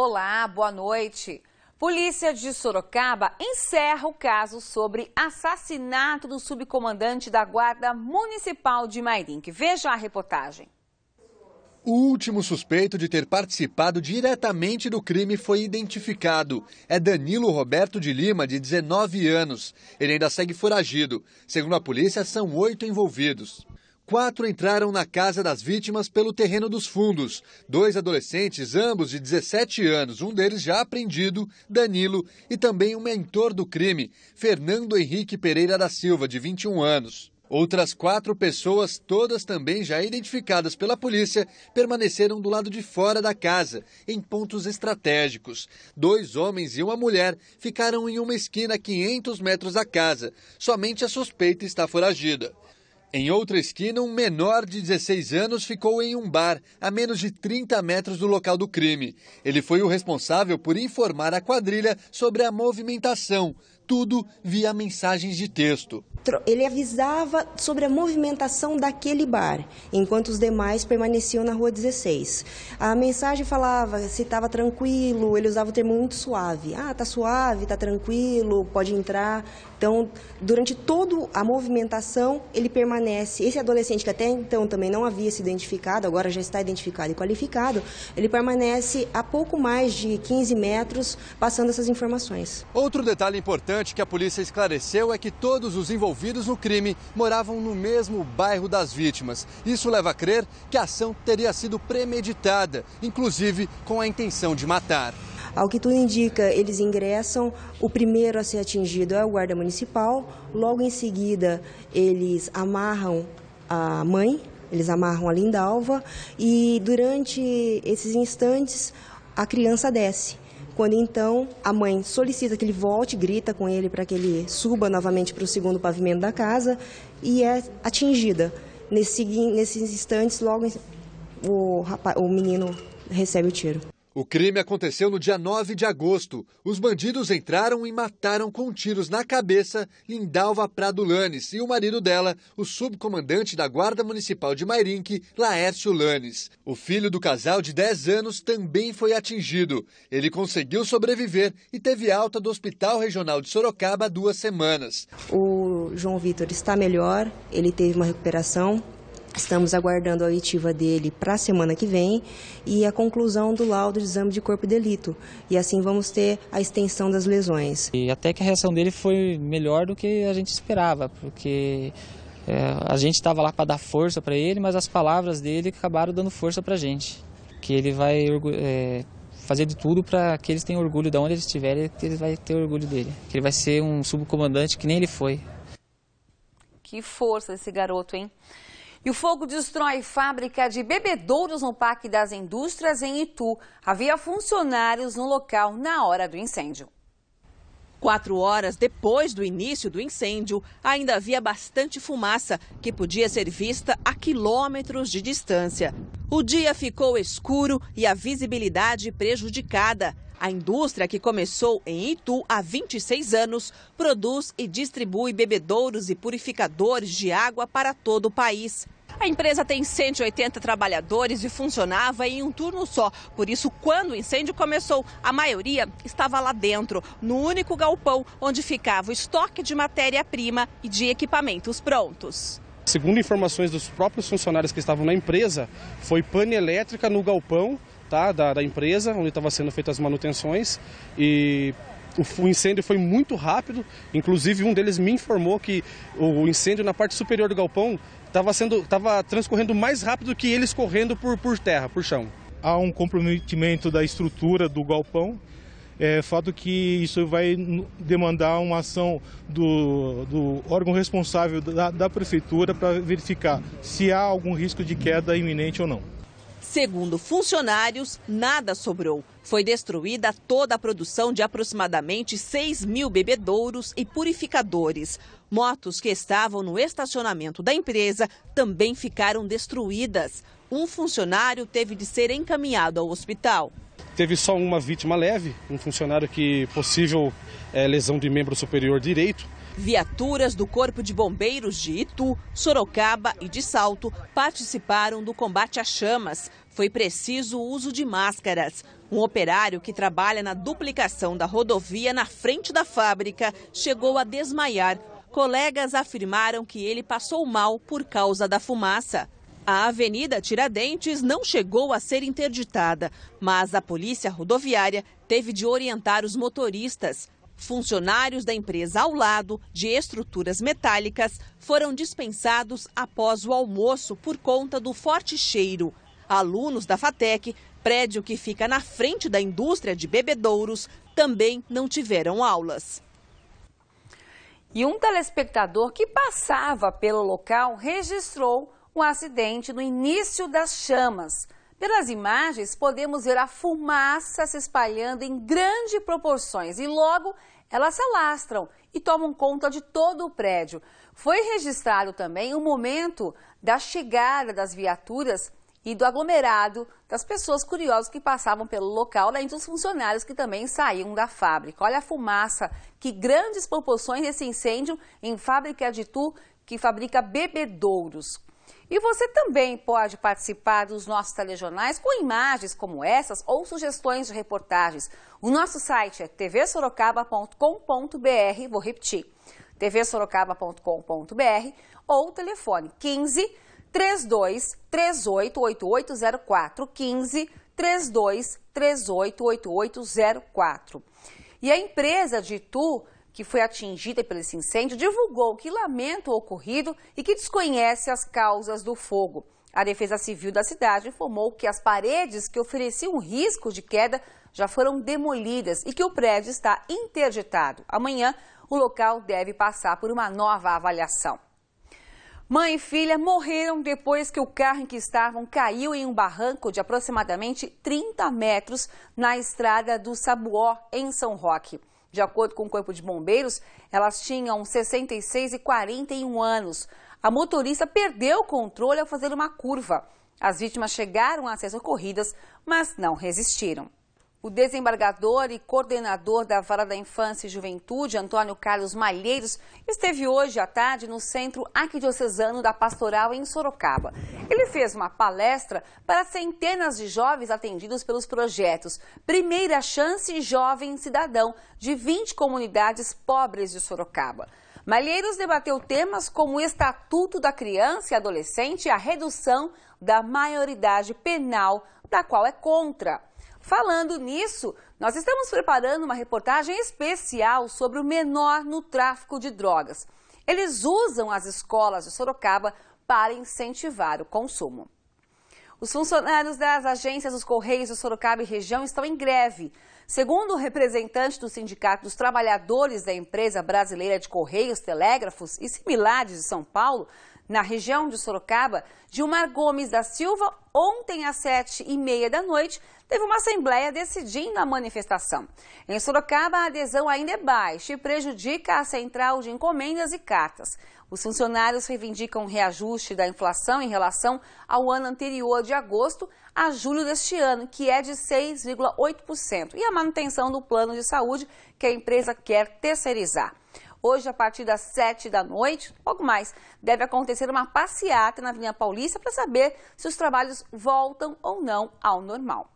Olá, boa noite. Polícia de Sorocaba encerra o caso sobre assassinato do subcomandante da Guarda Municipal de Mairinque. Veja a reportagem. O último suspeito de ter participado diretamente do crime foi identificado. É Danilo Roberto de Lima, de 19 anos. Ele ainda segue foragido. Segundo a polícia, são 8 envolvidos. 4 entraram na casa das vítimas pelo terreno dos fundos. 2 adolescentes, ambos de 17 anos, um deles já apreendido, Danilo, e também o mentor do crime, Fernando Henrique Pereira da Silva, de 21 anos. Outras 4 pessoas, todas também já identificadas pela polícia, permaneceram do lado de fora da casa, em pontos estratégicos. 2 homens e uma mulher ficaram em uma esquina a 500 metros da casa. Somente a suspeita está foragida. Em outra esquina, um menor de 16 anos ficou em um bar, a menos de 30 metros do local do crime. Ele foi o responsável por informar a quadrilha sobre a movimentação, tudo via mensagens de texto. Ele avisava sobre a movimentação daquele bar, enquanto os demais permaneciam na Rua 16. A mensagem falava se estava tranquilo, ele usava o termo muito suave. Ah, tá suave, tá tranquilo, pode entrar. Então, durante toda a movimentação, ele permanece. Esse adolescente que até então também não havia se identificado, agora já está identificado e qualificado, ele permanece a pouco mais de 15 metros passando essas informações. Outro detalhe importante que a polícia esclareceu é que todos os envolvidos no crime moravam no mesmo bairro das vítimas. Isso leva a crer que a ação teria sido premeditada, inclusive com a intenção de matar. Ao que tudo indica, eles ingressam, o primeiro a ser atingido é o guarda municipal, logo em seguida eles amarram a mãe, eles amarram a Lindalva e durante esses instantes a criança desce. Quando então a mãe solicita que ele volte, grita com ele para que ele suba novamente para o segundo pavimento da casa e é atingida. Nesses instantes, logo o menino recebe o tiro. O crime aconteceu no dia 9 de agosto. Os bandidos entraram e mataram com tiros na cabeça Lindalva Prado Lanes e o marido dela, o subcomandante da Guarda Municipal de Mairinque, Laércio Lanes. O filho do casal, de 10 anos, também foi atingido. Ele conseguiu sobreviver e teve alta do Hospital Regional de Sorocaba há 2 semanas. O João Vitor está melhor, ele teve uma recuperação. Estamos aguardando a oitiva dele para a semana que vem e a conclusão do laudo de exame de corpo de delito. E assim vamos ter a extensão das lesões. E até que a reação dele foi melhor do que a gente esperava, porque a gente estava lá para dar força para ele, mas as palavras dele acabaram dando força para a gente. Que ele vai fazer de tudo para que eles tenham orgulho de onde eles estiverem, que ele vai ter orgulho dele. Que ele vai ser um subcomandante que nem ele foi. Que força esse garoto, hein? E o fogo destrói fábrica de bebedouros no Parque das Indústrias em Itu. Havia funcionários no local na hora do incêndio. 4 horas depois do início do incêndio, ainda havia bastante fumaça que podia ser vista a quilômetros de distância. O dia ficou escuro e a visibilidade prejudicada. A indústria, que começou em Itu há 26 anos, produz e distribui bebedouros e purificadores de água para todo o país. A empresa tem 180 trabalhadores e funcionava em um turno só. Por isso, quando o incêndio começou, a maioria estava lá dentro, no único galpão onde ficava o estoque de matéria-prima e de equipamentos prontos. Segundo informações dos próprios funcionários que estavam na empresa, foi pane elétrica no galpão da empresa, onde estavam sendo feitas as manutenções, e o incêndio foi muito rápido. Inclusive, um deles me informou que o incêndio na parte superior do galpão estava transcorrendo mais rápido que eles correndo por terra, por chão. Há um comprometimento da estrutura do galpão, fato que isso vai demandar uma ação do órgão responsável da prefeitura para verificar se há algum risco de queda iminente ou não. Segundo funcionários, nada sobrou. Foi destruída toda a produção de aproximadamente 6.000 bebedouros e purificadores. Motos que estavam no estacionamento da empresa também ficaram destruídas. Um funcionário teve de ser encaminhado ao hospital. Teve só uma vítima leve, um funcionário que possível lesão de membro superior direito. Viaturas do Corpo de Bombeiros de Itu, Sorocaba e de Salto participaram do combate às chamas. foi preciso o uso de máscaras. Um operário que trabalha na duplicação da rodovia na frente da fábrica chegou a desmaiar. Colegas afirmaram que ele passou mal por causa da fumaça. A Avenida Tiradentes não chegou a ser interditada, mas a Polícia Rodoviária teve de orientar os motoristas. Funcionários da empresa ao lado, de estruturas metálicas, foram dispensados após o almoço por conta do forte cheiro. Alunos da FATEC, prédio que fica na frente da indústria de bebedouros, também não tiveram aulas. E um telespectador que passava pelo local registrou um acidente no início das chamas. Pelas imagens, podemos ver a fumaça se espalhando em grandes proporções e logo elas se alastram e tomam conta de todo o prédio. Foi registrado também o momento da chegada das viaturas e do aglomerado das pessoas curiosas que passavam pelo local, além dos funcionários que também saíam da fábrica. Olha a fumaça, que grandes proporções desse incêndio em fábrica de Itu, que fabrica bebedouros. E você também pode participar dos nossos telejornais com imagens como essas ou sugestões de reportagens. O nosso site é tvsorocaba.com.br, vou repetir, tvsorocaba.com.br ou o telefone 15 32 38 8804, 15 32 38 8804. E a empresa de Itu, que foi atingida por esse incêndio, divulgou que lamenta o ocorrido e que desconhece as causas do fogo. A Defesa Civil da cidade informou que as paredes que ofereciam risco de queda já foram demolidas e que o prédio está interditado. Amanhã, o local deve passar por uma nova avaliação. Mãe e filha morreram depois que o carro em que estavam caiu em um barranco de aproximadamente 30 metros na estrada do Sabuó, em São Roque. De acordo com o Corpo de Bombeiros, elas tinham 66 e 41 anos. A motorista perdeu o controle ao fazer uma curva. As vítimas chegaram a ser socorridas, mas não resistiram. O desembargador e coordenador da Vara da Infância e Juventude, Antônio Carlos Malheiros, esteve hoje à tarde no Centro Arquidiocesano da Pastoral em Sorocaba. Ele fez uma palestra para centenas de jovens atendidos pelos projetos Primeira Chance Jovem Cidadão, de 20 comunidades pobres de Sorocaba. Malheiros debateu temas como o Estatuto da Criança e Adolescente e a redução da maioridade penal, da qual é contra. Falando nisso, nós estamos preparando uma reportagem especial sobre o menor no tráfico de drogas. Eles usam as escolas de Sorocaba para incentivar o consumo. Os funcionários das agências dos Correios de Sorocaba e região estão em greve. Segundo o representante do Sindicato dos Trabalhadores da Empresa Brasileira de Correios, Telégrafos e Similares de São Paulo, na região de Sorocaba, Gilmar Gomes da Silva, ontem às 7h30 da noite, teve uma assembleia decidindo a manifestação. Em Sorocaba, a adesão ainda é baixa e prejudica a central de encomendas e cartas. Os funcionários reivindicam o reajuste da inflação em relação ao ano anterior, de agosto a julho deste ano, que é de 6,8%, e a manutenção do plano de saúde que a empresa quer terceirizar. Hoje, a partir das 7 da noite, pouco mais, deve acontecer uma passeata na Avenida Paulista para saber se os trabalhos voltam ou não ao normal.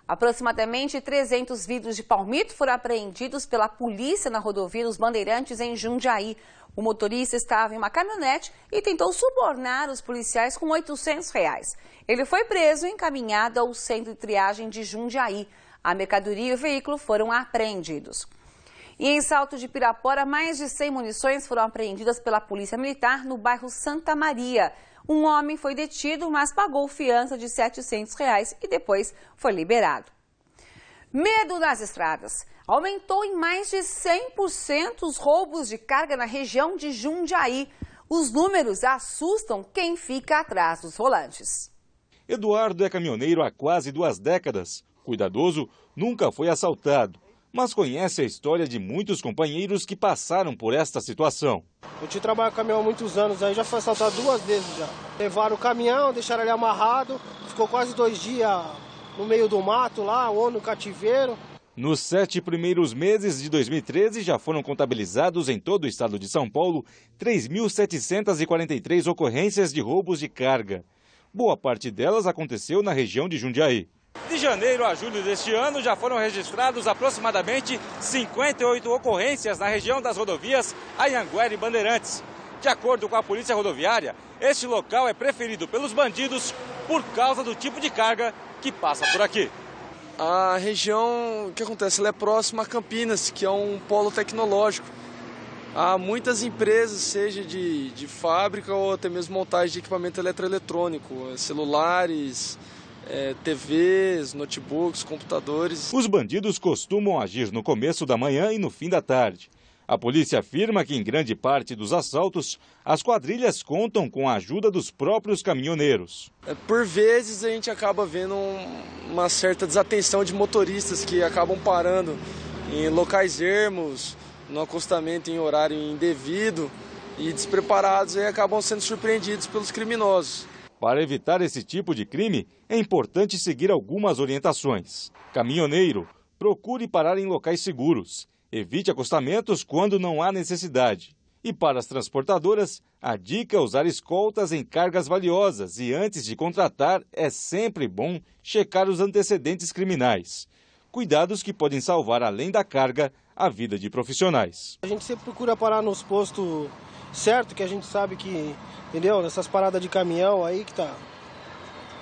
Aproximadamente 300 vidros de palmito foram apreendidos pela polícia na rodovia dos Bandeirantes, em Jundiaí. O motorista estava em uma caminhonete e tentou subornar os policiais com R$800. Ele foi preso e encaminhado ao centro de triagem de Jundiaí. A mercadoria e o veículo foram apreendidos. E em Salto de Pirapora, mais de 100 munições foram apreendidas pela Polícia Militar no bairro Santa Maria. Um homem foi detido, mas pagou fiança de R$700 e depois foi liberado. Medo nas estradas. Aumentou em mais de 100% os roubos de carga na região de Jundiaí. Os números assustam quem fica atrás dos volantes. Eduardo é caminhoneiro há quase 2 décadas. Cuidadoso, nunca foi assaltado, mas conhece a história de muitos companheiros que passaram por esta situação. Eu tinha trabalhado com caminhão há muitos anos, aí já foi assaltado 2 vezes já. Levaram o caminhão, deixaram ele amarrado, ficou quase 2 dias no meio do mato lá, ou no cativeiro. Nos 7 primeiros meses de 2013, já foram contabilizados em todo o estado de São Paulo 3.743 ocorrências de roubos de carga. Boa parte delas aconteceu na região de Jundiaí. De janeiro a julho deste ano, já foram registrados aproximadamente 58 ocorrências na região das rodovias Anhanguera e Bandeirantes. De acordo com a Polícia Rodoviária, este local é preferido pelos bandidos por causa do tipo de carga que passa por aqui. A região, o que acontece, ela é próxima a Campinas, que é um polo tecnológico. Há muitas empresas, seja de fábrica ou até mesmo montagem de equipamento eletroeletrônico, celulares, TVs, notebooks, computadores. Os bandidos costumam agir no começo da manhã e no fim da tarde. A polícia afirma que em grande parte dos assaltos, as quadrilhas contam com a ajuda dos próprios caminhoneiros. Por vezes a gente acaba vendo uma certa desatenção de motoristas que acabam parando em locais ermos, no acostamento em horário indevido e despreparados e acabam sendo surpreendidos pelos criminosos. Para evitar esse tipo de crime, é importante seguir algumas orientações. Caminhoneiro, procure parar em locais seguros. Evite acostamentos quando não há necessidade. E para as transportadoras, a dica é usar escoltas em cargas valiosas e antes de contratar é sempre bom checar os antecedentes criminais. Cuidados que podem salvar, além da carga, a vida de profissionais. A gente sempre procura parar nos postos certo, que a gente sabe que, entendeu? Nessas paradas de caminhão aí que a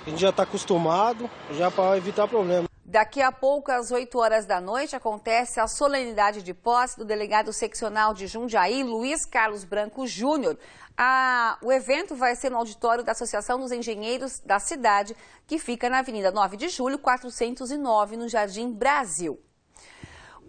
gente já está acostumado, já para evitar problema. Daqui a pouco, às 8 horas da noite, acontece a solenidade de posse do delegado seccional de Jundiaí, Luiz Carlos Branco Júnior. O evento vai ser no auditório da Associação dos Engenheiros da cidade, que fica na Avenida 9 de Julho, 409, no Jardim Brasil.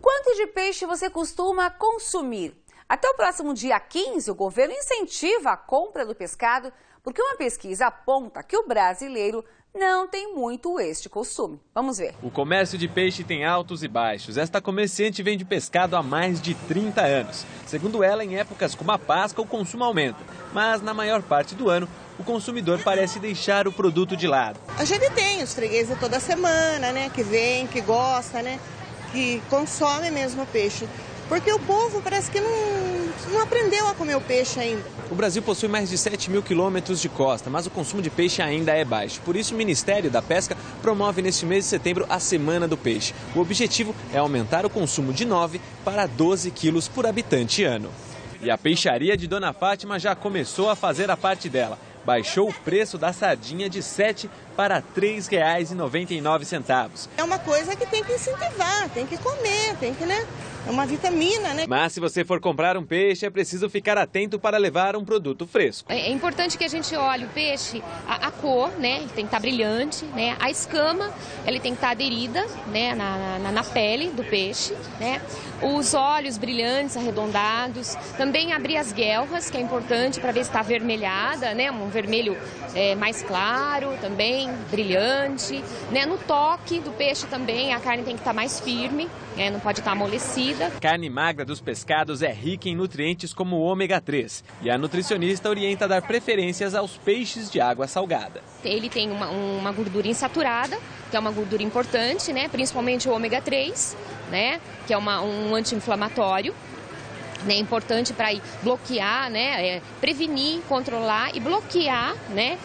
Quanto de peixe você costuma consumir? Até o próximo dia 15, o governo incentiva a compra do pescado, porque uma pesquisa aponta que o brasileiro não tem muito este costume. Vamos ver. O comércio de peixe tem altos e baixos. Esta comerciante vende pescado há mais de 30 anos. Segundo ela, em épocas como a Páscoa, o consumo aumenta. Mas na maior parte do ano, o consumidor parece deixar o produto de lado. A gente tem os fregueses toda semana, né? Que vem, que gosta, né? Que consome mesmo o peixe. Porque o povo parece que não aprendeu a comer o peixe ainda. O Brasil possui mais de 7 mil quilômetros de costa, mas o consumo de peixe ainda é baixo. Por isso, o Ministério da Pesca promove neste mês de setembro a Semana do Peixe. O objetivo é aumentar o consumo de 9 para 12 quilos por habitante ano. E a peixaria de Dona Fátima já começou a fazer a parte dela. Baixou o preço da sardinha de R$ 7 para R$ 3,99. É uma coisa que tem que incentivar, tem que comer, tem que, né? É uma vitamina, né? Mas se você for comprar um peixe, é preciso ficar atento para levar um produto fresco. É importante que a gente olhe o peixe, a cor, né? Ele tem que estar brilhante, né? A escama, ele tem que estar aderida, né? Na pele do peixe, né? Os olhos brilhantes, arredondados. Também abrir as guelras, que é importante para ver se está avermelhada, né? Um vermelho mais claro, também brilhante, né? No toque do peixe também, a carne tem que estar mais firme, né? Não pode estar amolecida. A carne magra dos pescados é rica em nutrientes como o ômega 3 e a nutricionista orienta a dar preferências aos peixes de água salgada. Ele tem uma gordura insaturada, que é uma gordura importante, né? Principalmente o ômega 3, né? Que é um anti-inflamatório. É importante para bloquear, né, prevenir, controlar e bloquear, né,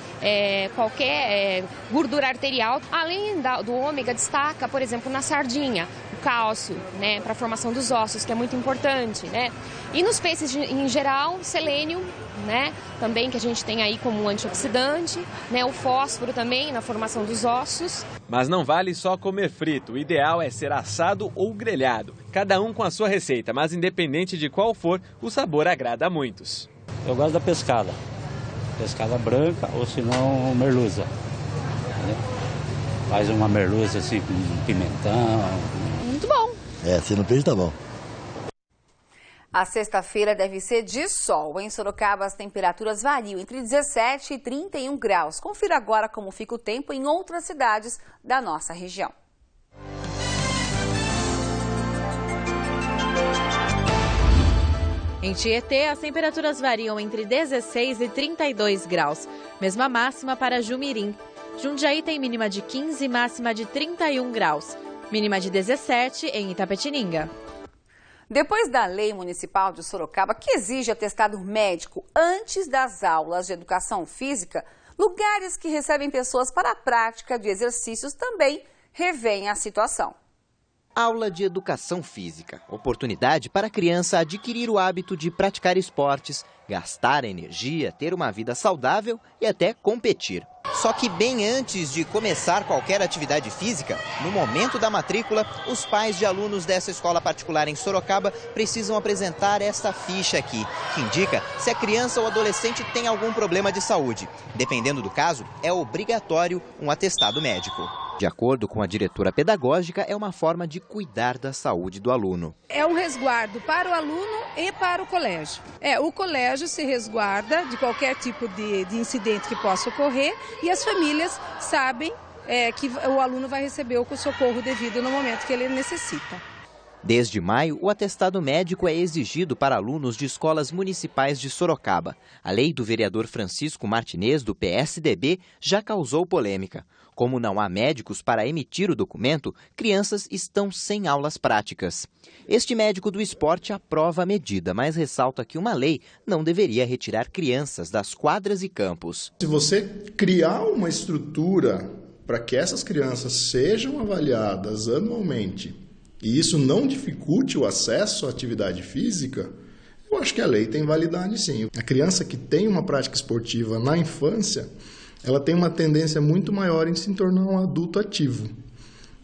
qualquer gordura arterial. Além do ômega, destaca, por exemplo, na sardinha, o cálcio, né, para a formação dos ossos, que é muito importante, né. E nos peixes em geral, selênio, né, também que a gente tem aí como um antioxidante, né, o fósforo também na formação dos ossos. Mas não vale só comer frito, o ideal é ser assado ou grelhado. Cada um com a sua receita, mas independente de qual for, o sabor agrada a muitos. Eu gosto da pescada branca ou se não merluza. Faz uma merluza assim com pimentão. Muito bom. Se no peixe tá bom. A sexta-feira deve ser de sol. Em Sorocaba, as temperaturas variam entre 17 e 31 graus. Confira agora como fica o tempo em outras cidades da nossa região. Em Tietê, as temperaturas variam entre 16 e 32 graus. Mesma máxima para Jumirim. Jundiaí tem mínima de 15 e máxima de 31 graus. Mínima de 17 em Itapetininga. Depois da lei municipal de Sorocaba, que exige atestado médico antes das aulas de educação física, Lugares que recebem pessoas para a prática de exercícios também revêem a situação. Aula de educação física, oportunidade para a criança adquirir o hábito de praticar esportes, gastar energia, ter uma vida saudável e até competir. Só que bem antes de começar qualquer atividade física, no momento da matrícula, os pais de alunos dessa escola particular em Sorocaba precisam apresentar esta ficha aqui, que indica se a criança ou adolescente tem algum problema de saúde. Dependendo do caso, é obrigatório um atestado médico. De acordo com a diretora pedagógica, é uma forma de cuidar da saúde do aluno. É um resguardo para o aluno e para o colégio. O colégio se resguarda de qualquer tipo de incidente que possa ocorrer e as famílias sabem que o aluno vai receber o socorro devido no momento que ele necessita. Desde maio, o atestado médico é exigido para alunos de escolas municipais de Sorocaba. A lei do vereador Francisco Martinez, do PSDB, já causou polêmica. Como não há médicos para emitir o documento, crianças estão sem aulas práticas. Este médico do esporte aprova a medida, mas ressalta que uma lei não deveria retirar crianças das quadras e campos. Se você criar uma estrutura para que essas crianças sejam avaliadas anualmente e isso não dificulte o acesso à atividade física, eu acho que a lei tem validade sim. A criança que tem uma prática esportiva na infância, ela tem uma tendência muito maior em se tornar um adulto ativo.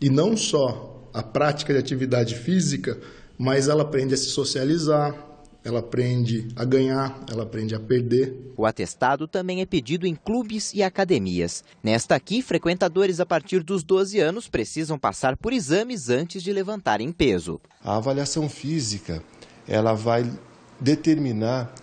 E não só a prática de atividade física, mas ela aprende a se socializar, ela aprende a ganhar, ela aprende a perder. O atestado também é pedido em clubes e academias. Nesta aqui, frequentadores a partir dos 12 anos precisam passar por exames antes de levantarem peso. A avaliação física, ela vai determinar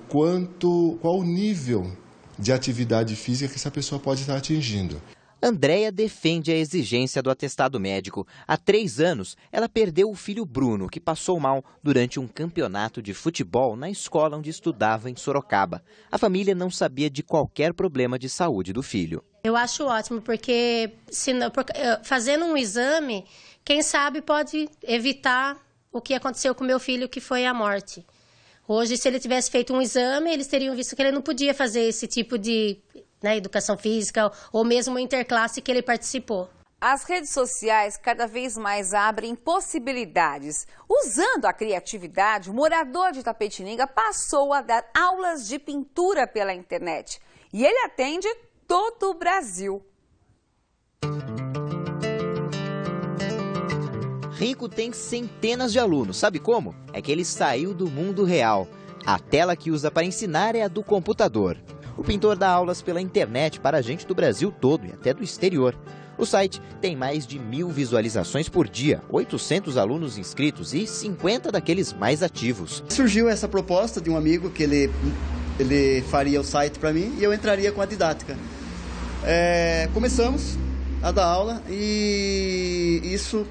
qual o nível de atividade física que essa pessoa pode estar atingindo. Andréia defende a exigência do atestado médico. Há 3 anos, ela perdeu o filho Bruno, que passou mal durante um campeonato de futebol na escola onde estudava em Sorocaba. A família não sabia de qualquer problema de saúde do filho. Eu acho ótimo, porque fazendo um exame, quem sabe pode evitar o que aconteceu com meu filho, que foi a morte. Hoje, se ele tivesse feito um exame, eles teriam visto que ele não podia fazer esse tipo de educação física ou mesmo uma interclasse que ele participou. As redes sociais cada vez mais abrem possibilidades. Usando a criatividade, o morador de Itapetininga passou a dar aulas de pintura pela internet. E ele atende todo o Brasil. Rico tem centenas de alunos. Sabe como? É que ele saiu do mundo real. A tela que usa para ensinar é a do computador. O pintor dá aulas pela internet para gente do Brasil todo e até do exterior. O site tem mais de 1000 visualizações por dia, 800 alunos inscritos e 50 daqueles mais ativos. Surgiu essa proposta de um amigo que ele faria o site para mim e eu entraria com a didática. Começamos a dar aula e isso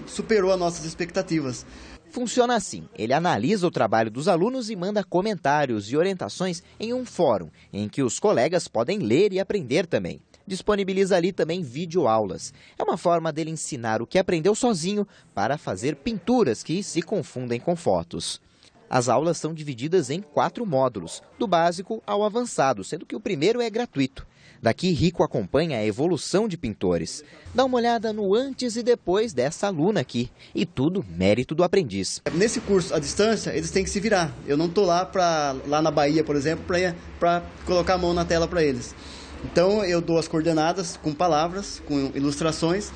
superou as nossas expectativas. Funciona assim, ele analisa o trabalho dos alunos e manda comentários e orientações em um fórum, em que os colegas podem ler e aprender também. Disponibiliza ali também videoaulas. É uma forma dele ensinar o que aprendeu sozinho para fazer pinturas que se confundem com fotos. As aulas são divididas em 4 módulos, do básico ao avançado, sendo que o primeiro é gratuito. Daqui, Rico acompanha a evolução de pintores. Dá uma olhada no antes e depois dessa aluna aqui. E tudo mérito do aprendiz. Nesse curso à distância, eles têm que se virar. Eu não estou lá na Bahia, por exemplo, para colocar a mão na tela para eles. Então, eu dou as coordenadas com palavras, com ilustrações,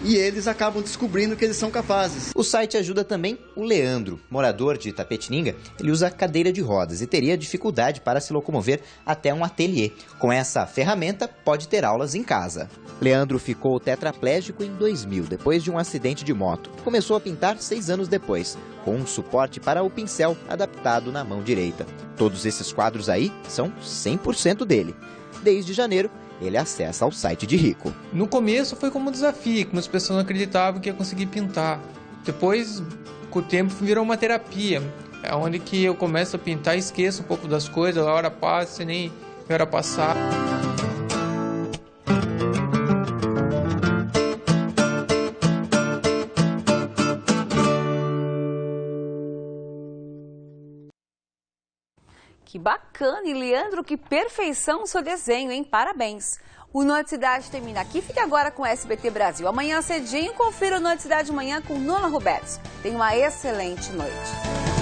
e eles acabam descobrindo que eles são capazes. O site ajuda também o Leandro, morador de Itapetininga. Ele usa cadeira de rodas e teria dificuldade para se locomover até um ateliê. Com essa ferramenta, pode ter aulas em casa. Leandro ficou tetraplégico em 2000, depois de um acidente de moto. Começou a pintar 6 anos depois, com um suporte para o pincel adaptado na mão direita. Todos esses quadros aí são 100% dele. Desde janeiro, ele acessa ao site de Rico. No começo foi como um desafio, como as pessoas não acreditavam que ia conseguir pintar. Depois, com o tempo, virou uma terapia. É onde que eu começo a pintar e esqueço um pouco das coisas, a hora passa e nem a hora passar. Que bacana, e Leandro, que perfeição o seu desenho, hein? Parabéns. O Noite Cidade termina aqui, fique agora com o SBT Brasil. Amanhã cedinho, confira o Noite Cidade de manhã com Nona Roberts. Tenha uma excelente noite.